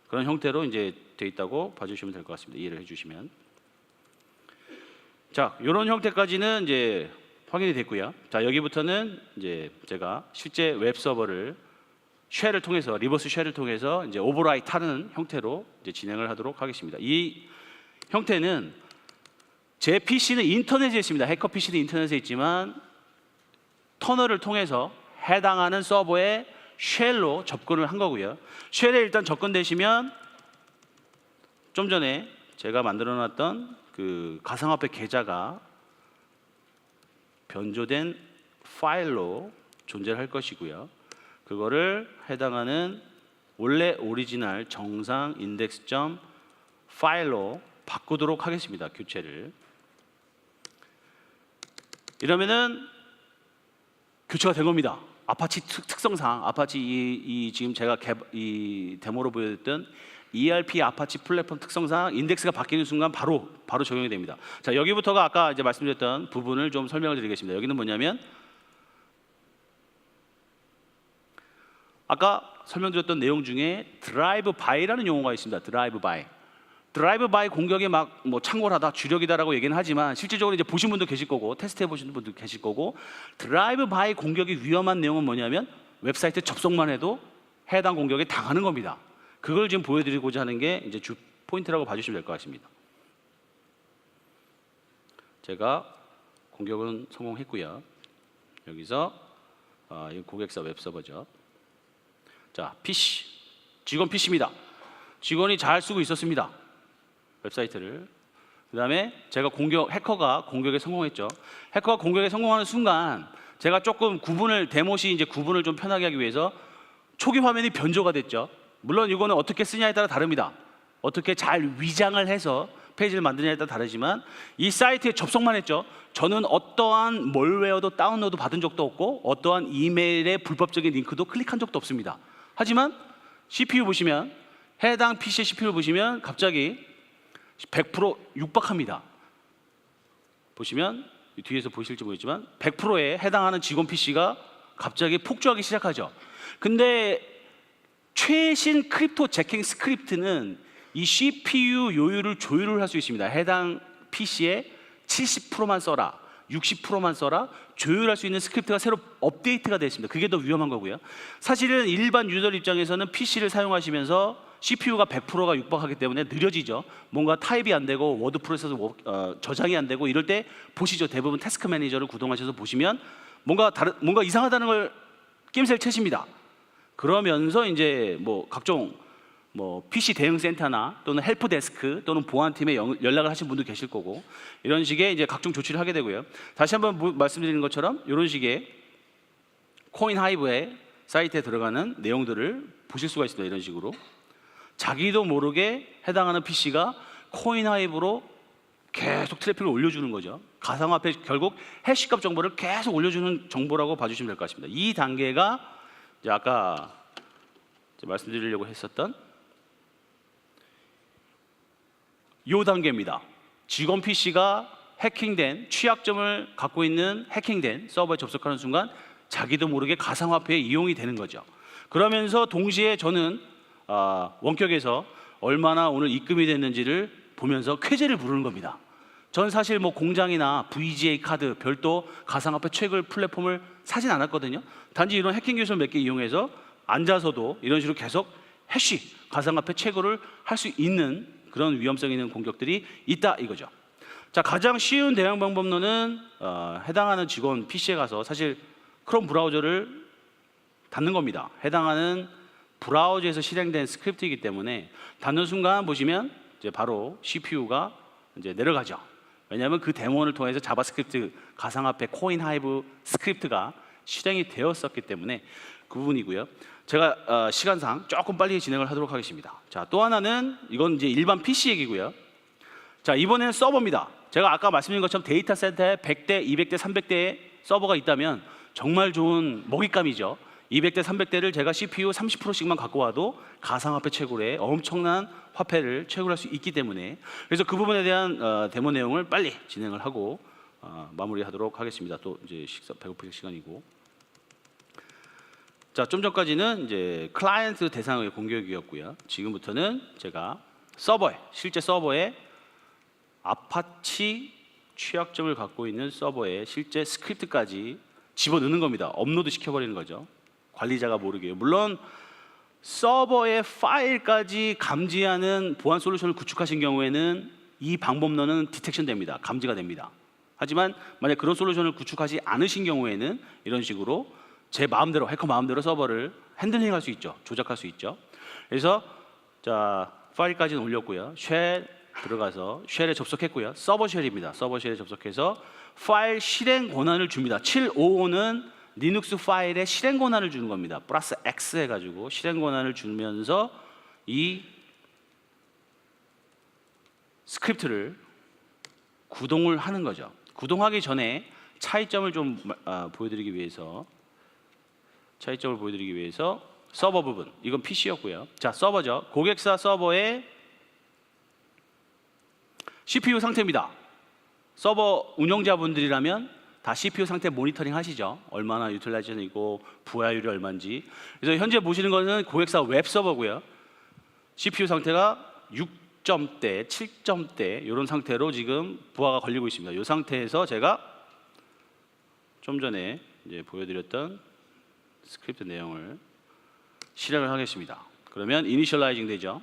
그런 형태로 이제 돼 있다고 봐주시면 될 것 같습니다. 이해를 해주시면. 자, 이런 형태까지는 이제 확인이 됐고요. 자, 여기부터는 이제 제가 실제 웹 서버를 쉘을 통해서 리버스 쉘을 통해서 이제 오버라이트 하는 형태로 이제 진행을 하도록 하겠습니다. 이 형태는 제 PC는 인터넷에 있습니다. 해커 PC는 인터넷에 있지만 터널을 통해서 해당하는 서버에 쉘로 접근을 한 거고요. 쉘에 일단 접근되시면 좀 전에 제가 만들어놨던 그 가상화폐 계좌가 변조된 파일로 존재를 할 것이고요. 그거를 해당하는 원래 오리지널 정상 인덱스.점 파일로 바꾸도록 하겠습니다. 교체를. 이러면은 교체가 된 겁니다. 아파치 특성상 아파치 이 지금 제가 이 데모로 보여드렸던 ERP 아파치 플랫폼 특성상 인덱스가 바뀌는 순간 바로 적용이 됩니다. 자, 여기부터가 아까 이제 말씀드렸던 부분을 좀 설명을 드리겠습니다. 여기는 뭐냐면 아까 설명드렸던 내용 중에 드라이브 바이라는 용어가 있습니다. 드라이브 바이 공격에 막 뭐 창궐하다 주력이다라고 얘기는 하지만 실질적으로 이제 보신 분도 계실 거고 테스트해 보신 분도 계실 거고 드라이브 바이 공격이 위험한 내용은 뭐냐면 웹사이트 접속만 해도 해당 공격에 당하는 겁니다. 그걸 지금 보여드리고자 하는 게 이제 주 포인트라고 봐주시면 될 것 같습니다. 제가 공격은 성공했고요. 여기서 이 고객사 웹서버죠. 자, PC 직원 PC입니다. 직원이 잘 쓰고 있었습니다. 웹사이트를. 그다음에 제가 해커가 공격에 성공했죠. 해커가 공격에 성공하는 순간 제가 조금 데모시 이제 구분을 좀 편하게 하기 위해서 초기 화면이 변조가 됐죠. 물론 이거는 어떻게 쓰냐에 따라 다릅니다. 어떻게 잘 위장을 해서 페이지를 만드냐에 따라 다르지만 이 사이트에 접속만 했죠. 저는 어떠한 몰웨어도 다운로드 받은 적도 없고 어떠한 이메일의 불법적인 링크도 클릭한 적도 없습니다. 하지만 CPU 보시면 해당 PC의 CPU를 보시면 갑자기 100% 육박합니다. 보시면 뒤에서 보실지 모르겠지만 100%에 해당하는 직원 PC가 갑자기 폭주하기 시작하죠. 근데 최신 크립토 제킹 스크립트는 이 CPU 요율을 조율을 할 수 있습니다. 해당 PC에 70%만 써라, 60%만 써라, 조율할 수 있는 스크립트가 새로 업데이트가 되어 있습니다. 그게 더 위험한 거고요. 사실은 일반 유저 입장에서는 PC를 사용하시면서 CPU가 100%가 육박하기 때문에 느려지죠. 뭔가 타입이 안 되고 워드 프로세서 저장이 안 되고 이럴 때 보시죠. 대부분 태스크 매니저를 구동하셔서 보시면 뭔가 이상하다는 걸 낌새를 채십니다. 그러면서 이제 각종 PC 대응 센터나 또는 헬프 데스크 또는 보안팀에 연락을 하신 분도 계실 거고 이런 식의 이제 각종 조치를 하게 되고요. 다시 한번 말씀드리는 것처럼 이런 식의 코인 하이브의 사이트에 들어가는 내용들을 보실 수가 있습니다. 이런 식으로 자기도 모르게 해당하는 PC가 코인 하이브로 계속 트래픽을 올려주는 거죠. 가상화폐 결국 해시값 정보를 계속 올려주는 정보라고 봐주시면 될 것 같습니다. 이 단계가 이제 아까 말씀드리려고 했었던 이 단계입니다. 직원 PC가 해킹된 취약점을 갖고 있는 해킹된 서버에 접속하는 순간 자기도 모르게 가상화폐에 이용이 되는 거죠. 그러면서 동시에 저는 원격에서 얼마나 오늘 입금이 됐는지를 보면서 쾌재를 부르는 겁니다. 전 사실 공장이나 VGA 카드 별도 가상화폐 채굴 플랫폼을 사진 않았거든요. 단지 이런 해킹 기술 몇 개 이용해서 앉아서도 이런 식으로 계속 가상화폐 채굴을 할 수 있는 그런 위험성 있는 공격들이 있다 이거죠. 자, 가장 쉬운 대응 방법론은 해당하는 직원 PC에 가서 사실 크롬 브라우저를 닫는 겁니다. 해당하는 브라우저에서 실행된 스크립트이기 때문에 닫는 순간 보시면 이제 바로 CPU가 이제 내려가죠. 왜냐하면 그 데모를 통해서 자바스크립트 가상화폐 코인 하이브 스크립트가 실행이 되었었기 때문에 그 부분이고요. 제가 시간상 조금 빨리 진행을 하도록 하겠습니다. 자, 또 하나는 이건 이제 일반 PC 얘기고요. 자, 이번에는 서버입니다. 제가 아까 말씀드린 것처럼 데이터 센터에 100대, 200대, 300대의 서버가 있다면 정말 좋은 먹잇감이죠. 200대, 300대를 제가 CPU 30%씩만 갖고 와도 가상화폐 채굴에 엄청난 화폐를 채굴할 수 있기 때문에 그래서 그 부분에 대한 데모 내용을 빨리 진행을 하고 마무리하도록 하겠습니다. 또 이제 배고플 시간이고. 자, 좀 전까지는 이제 클라이언트 대상의 공격이었고요. 지금부터는 제가 실제 서버에 아파치 취약점을 갖고 있는 서버에 실제 스크립트까지 집어넣는 겁니다. 업로드 시켜버리는 거죠. 관리자가 모르게. 물론 서버의 파일까지 감지하는 보안 솔루션을 구축하신 경우에는 이 방법론은 디텍션 됩니다. 감지가 됩니다. 하지만 만약 그런 솔루션을 구축하지 않으신 경우에는 이런 식으로 제 마음대로 해커 마음대로 서버를 핸들링할 수 있죠. 조작할 수 있죠. 그래서 자, 파일까지는 올렸고요. 쉘 들어가서 쉘에 접속했고요. 서버 쉘입니다. 서버 쉘에 접속해서 파일 실행 권한을 줍니다. 755는 리눅스 파일에 실행 권한을 주는 겁니다. 플러스 X 해가지고 실행 권한을 주면서 이 스크립트를 구동을 하는 거죠. 구동하기 전에 차이점을 좀 보여드리기 위해서 서버 부분, 이건 PC였고요. 자, 서버죠. 고객사 서버의 CPU 상태입니다. 서버 운영자분들이라면 다 CPU 상태 모니터링 하시죠. 얼마나 유틸라이제이션이고 부하율이 얼마인지. 그래서 현재 보시는 것은 고객사 웹 서버고요. CPU 상태가 6점대, 7점대 이런 상태로 지금 부하가 걸리고 있습니다. 이 상태에서 제가 좀 전에 이제 보여드렸던 스크립트 내용을 실행을 하겠습니다. 그러면 이니셜라이징 되죠.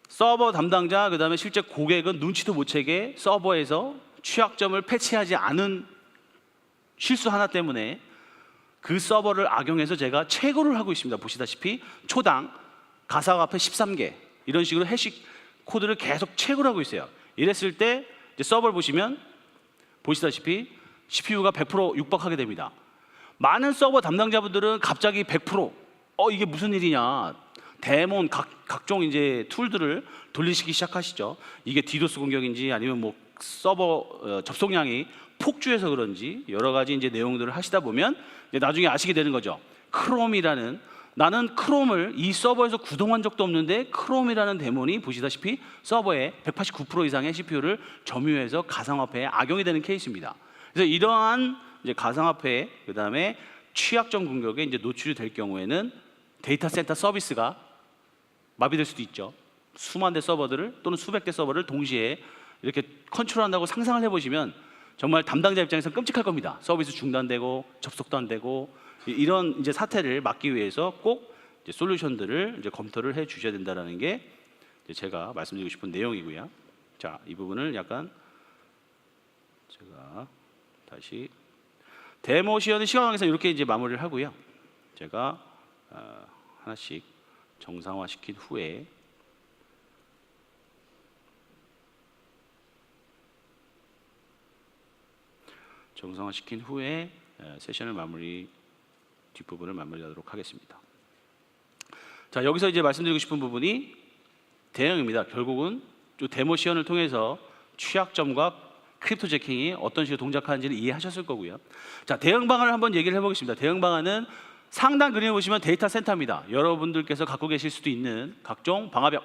서버 담당자 그다음에 실제 고객은 눈치도 못 채게 서버에서 취약점을 패치하지 않은 실수 하나 때문에 그 서버를 악용해서 제가 채굴을 하고 있습니다. 보시다시피 초당 가상화폐 13개, 이런 식으로 해시 코드를 계속 체크를 하고 있어요. 이랬을 때 이제 서버를 보시면 보시다시피 CPU가 100% 육박하게 됩니다. 많은 서버 담당자분들은 갑자기 100% 이게 무슨 일이냐, 데몬 각종 이제 툴들을 돌리시기 시작하시죠. 이게 디도스 공격인지 아니면 뭐 서버 접속량이 폭주해서 그런지 여러 가지 이제 내용들을 하시다 보면 이제 나중에 아시게 되는 거죠. 크롬이라는, 나는 크롬을 이 서버에서 구동한 적도 없는데 크롬이라는 데몬이 보시다시피 서버에 189% 이상의 CPU를 점유해서 가상화폐에 악용이 되는 케이스입니다. 그래서 이러한 이제 가상화폐 그다음에 취약점 공격에 이제 노출이 될 경우에는 데이터 센터 서비스가 마비될 수도 있죠. 수만 대 서버들을 또는 수백 대 서버를 동시에 이렇게 컨트롤한다고 상상을 해보시면 정말 담당자 입장에서 끔찍할 겁니다. 서비스 중단되고 접속도 안 되고, 이런 이제 사태를 막기 위해서 꼭 이제 솔루션들을 이제 검토를 해 주셔야 된다라는 게 이제 제가 말씀드리고 싶은 내용이고요. 자, 이 부분을 약간 제가 다시 데모 시연은 시간 관계상 이렇게 이제 마무리를 하고요. 제가 하나씩 정상화시킨 후에 세션을 뒷부분을 마무리하도록 하겠습니다. 자, 여기서 이제 말씀드리고 싶은 부분이 대응입니다. 결국은 이 데모 시연을 통해서 취약점과 크립토 재킹이 어떤 식으로 동작하는지를 이해하셨을 거고요. 자, 대응 방안을 한번 얘기를 해보겠습니다. 대응 방안은 상단 그림을 보시면 데이터 센터입니다. 여러분들께서 갖고 계실 수도 있는 각종 방화벽,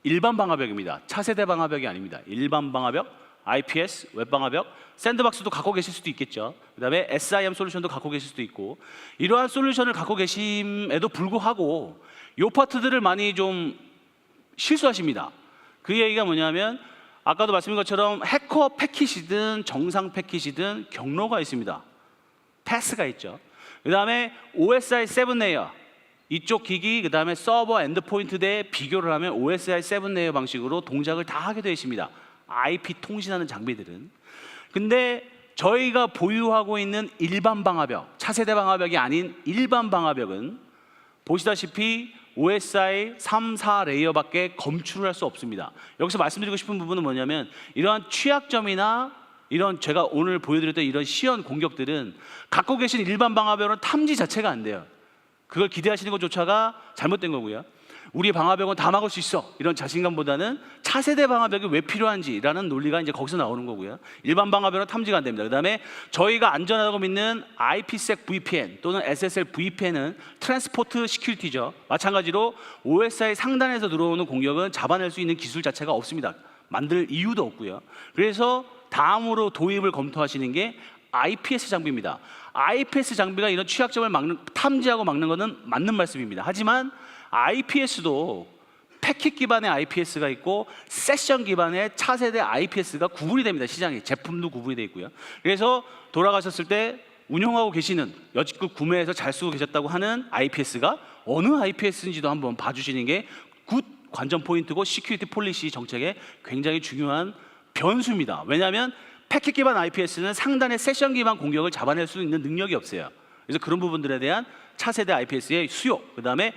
일반 방화벽입니다. 차세대 방화벽이 아닙니다. 일반 방화벽, IPS, 웹방화벽, 샌드박스도 갖고 계실 수도 있겠죠. 그 다음에 SIM 솔루션도 갖고 계실 수도 있고, 이러한 솔루션을 갖고 계심에도 불구하고 이 파트들을 많이 좀 실수하십니다. 그 얘기가 뭐냐면 아까도 말씀드린 것처럼 해커 패킷이든 정상 패킷이든 경로가 있습니다. 패스가 있죠. 그 다음에 OSI 7레이어, 이쪽 기기, 그 다음에 서버 엔드포인트 대 비교를 하면 OSI 7레이어 방식으로 동작을 다 하게 되어 있습니다. IP 통신하는 장비들은. 근데 저희가 보유하고 있는 일반 방화벽, 차세대 방화벽이 아닌 일반 방화벽은 보시다시피 OSI 3, 4레이어밖에 검출을 할 수 없습니다. 여기서 말씀드리고 싶은 부분은 뭐냐면 이러한 취약점이나 이런 제가 오늘 보여드렸던 이런 시연 공격들은 갖고 계신 일반 방화벽은 탐지 자체가 안 돼요. 그걸 기대하시는 것조차가 잘못된 거고요. 우리 방화벽은 다 막을 수 있어, 이런 자신감보다는 차세대 방화벽이 왜 필요한지라는 논리가 이제 거기서 나오는 거고요. 일반 방화벽은 탐지가 안 됩니다. 그 다음에 저희가 안전하다고 믿는 IPsec VPN 또는 SSL VPN은 트랜스포트 시큐리티죠. 마찬가지로 OSI 상단에서 들어오는 공격은 잡아낼 수 있는 기술 자체가 없습니다. 만들 이유도 없고요. 그래서 다음으로 도입을 검토하시는 게 IPS 장비입니다. IPS 장비가 이런 취약점을 탐지하고 막는 것은 맞는 말씀입니다. 하지만 IPS도 패킷 기반의 IPS가 있고 세션 기반의 차세대 IPS가 구분이 됩니다. 시장에 제품도 구분이 되어 있고요. 그래서 돌아가셨을 때 운영하고 계시는, 여지껏 구매해서 잘 쓰고 계셨다고 하는 IPS가 어느 IPS인지도 한번 봐주시는 게 굿 관전 포인트고 시큐리티 폴리시 정책에 굉장히 중요한 변수입니다. 왜냐하면 패킷 기반 IPS는 상단의 세션 기반 공격을 잡아낼 수 있는 능력이 없어요. 그래서 그런 부분들에 대한 차세대 IPS의 수요, 그 다음에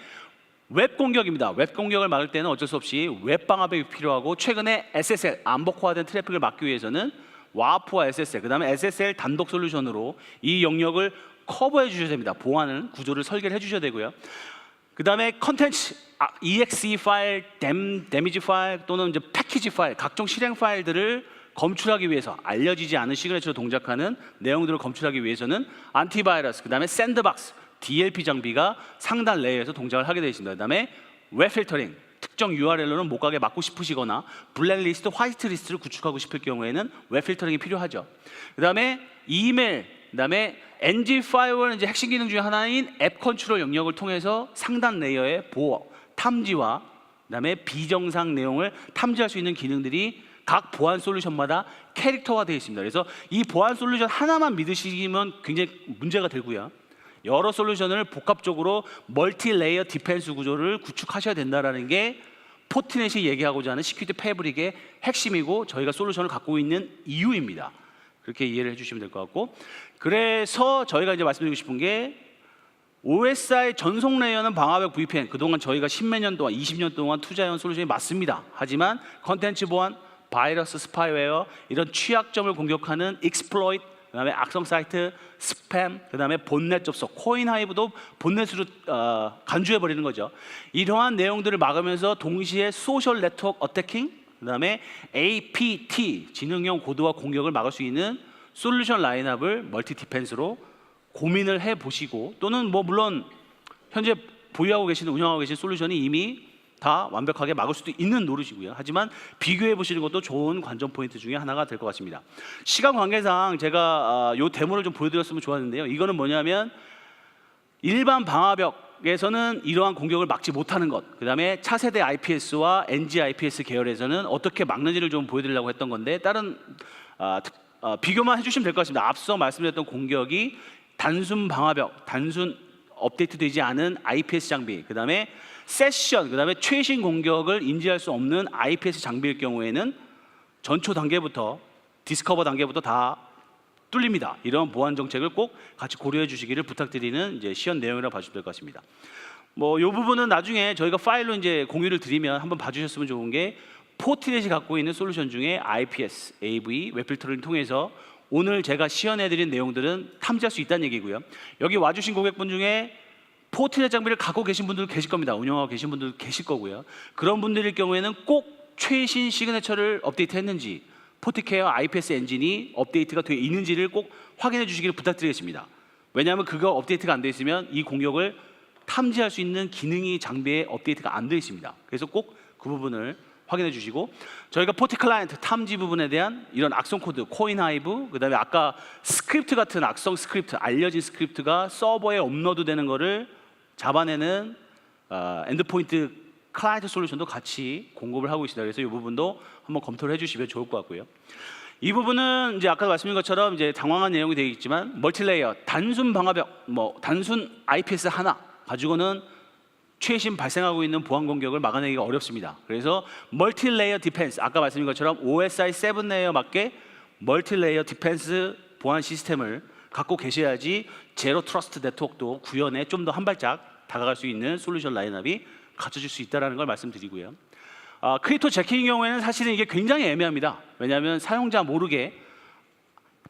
웹 공격입니다. 웹 공격을 막을 때는 어쩔 수 없이 웹 방화벽이 필요하고, 최근에 SSL 암버커화된 트래픽을 막기 위해서는 와프와 SSL, 그 다음에 SSL 단독 솔루션으로 이 영역을 커버해 주셔야 됩니다. 보안을, 구조를 설계를 해주셔야 되고요. 그 다음에 컨텐츠, exe 파일, 데미지 파일 또는 이제 패키지 파일, 각종 실행 파일들을 검출하기 위해서, 알려지지 않은 시그니처로 동작하는 내용들을 검출하기 위해서는 안티바이러스, 그 다음에 샌드박스, DLP 장비가 상단 레이어에서 동작을 하게 되어 있습니다. 그 다음에 웹 필터링, 특정 URL로는 못 가게 막고 싶으시거나 블랙리스트, 화이트리스트를 구축하고 싶을 경우에는 웹 필터링이 필요하죠. 그 다음에 이메일, 그 다음에 NG 파이어는 이제 핵심 기능 중에 하나인 앱 컨트롤 영역을 통해서 상단 레이어의 보호, 탐지와 그 다음에 비정상 내용을 탐지할 수 있는 기능들이 각 보안 솔루션마다 캐릭터화 되어 있습니다. 그래서 이 보안 솔루션 하나만 믿으시면 굉장히 문제가 되고요. 여러 솔루션을 복합적으로 멀티 레이어 디펜스 구조를 구축하셔야 된다는 게 포트넷이 얘기하고자 하는 시큐리티 패브릭의 핵심이고 저희가 솔루션을 갖고 있는 이유입니다. 그렇게 이해를 해주시면 될 것 같고, 그래서 저희가 이제 말씀드리고 싶은 게 OSI 전속 레이어는 방화벽 VPN, 그동안 저희가 10몇 년 동안, 20년 동안 투자해온 솔루션이 맞습니다. 하지만 컨텐츠 보안, 바이러스, 스파이웨어, 이런 취약점을 공격하는 익스플로이트, 그다음에 악성 사이트, 스팸, 그다음에 본넷 접속, 코인 하이브도 본넷으로 간주해 버리는 거죠. 이러한 내용들을 막으면서 동시에 소셜 네트워크 어태킹, 그다음에 APT, 지능형 고도화 공격을 막을 수 있는 솔루션 라인업을 멀티 디펜스로 고민을 해 보시고, 또는 뭐 물론 현재 보유하고 계시는, 운영하고 계신 솔루션이 이미 다 완벽하게 막을 수도 있는 노릇이고요. 하지만 비교해 보시는 것도 좋은 관전 포인트 중에 하나가 될 것 같습니다. 시간 관계상 제가 이 데모를 좀 보여드렸으면 좋았는데요. 이거는 뭐냐면 일반 방화벽에서는 이러한 공격을 막지 못하는 것, 그 다음에 차세대 IPS와 NG IPS 계열에서는 어떻게 막는지를 좀 보여드리려고 했던 건데, 다른 비교만 해주시면 될 것 같습니다. 앞서 말씀드렸던 공격이 단순 방화벽, 단순 업데이트되지 않은 IPS 장비, 그 다음에 세션, 그 다음에 최신 공격을 인지할 수 없는 IPS 장비일 경우에는 전초 단계부터, 디스커버 단계부터 다 뚫립니다. 이런 보안 정책을 꼭 같이 고려해 주시기를 부탁드리는 이제 시연 내용이라고 봐주시면 될 것 같습니다. 뭐 이 부분은 나중에 저희가 파일로 이제 공유를 드리면 한번 봐주셨으면 좋은 게, 포티넷이 갖고 있는 솔루션 중에 IPS, AV, 웹필터를 통해서 오늘 제가 시연해드린 내용들은 탐지할 수 있다는 얘기고요. 여기 와주신 고객분 중에 포티넷 장비를 갖고 계신 분들 계실 겁니다. 운영하고 계신 분들 계실 거고요. 그런 분들일 경우에는 꼭 최신 시그네처를 업데이트했는지, 포티케어 IPS 엔진이 업데이트가 되어 있는지를 꼭 확인해 주시기를 부탁드리겠습니다. 왜냐하면 그거 업데이트가 안 되어 있으면 이 공격을 탐지할 수 있는 기능이 장비에 업데이트가 안 되어 있습니다. 그래서 꼭 그 부분을 확인해 주시고, 저희가 포티 클라이언트 탐지 부분에 대한 이런 악성 코드, 코인 하이브, 그다음에 아까 스크립트 같은 악성 스크립트, 알려진 스크립트가 서버에 업로드 되는 거를 잡아내는 엔드포인트 클라이언트 솔루션도 같이 공급을 하고 있습니다. 그래서 이 부분도 한번 검토를 해주시면 좋을 것 같고요. 이 부분은 이제 아까 말씀드린 것처럼 이제 당황한 내용이 되어 있지만, 멀티레이어, 단순 방화벽, 뭐 단순 IPS 하나 가지고는 최신 발생하고 있는 보안 공격을 막아내기가 어렵습니다. 그래서 멀티레이어 디펜스, 아까 말씀드린 것처럼 OSI 7 레이어 맞게 멀티레이어 디펜스 보안 시스템을 갖고 계셔야지 제로 트러스트 네트워크도 구현에 좀 더 한 발짝 다가갈 수 있는 솔루션 라인업이 갖춰질 수 있다는 걸 말씀드리고요. 크립토 재킹의 경우에는 사실은 이게 굉장히 애매합니다. 왜냐하면 사용자 모르게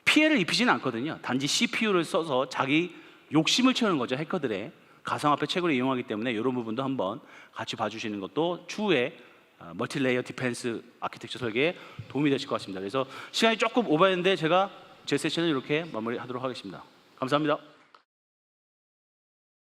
피해를 입히지는 않거든요. 단지 CPU를 써서 자기 욕심을 채우는 거죠. 해커들의 가상화폐 채굴을 이용하기 때문에 이런 부분도 한번 같이 봐주시는 것도 추후에 멀티레이어 디펜스 아키텍처 설계에 도움이 되실 것 같습니다. 그래서 시간이 조금 오버했는데 제가 제 세션을 이렇게 마무리하도록 하겠습니다. 감사합니다.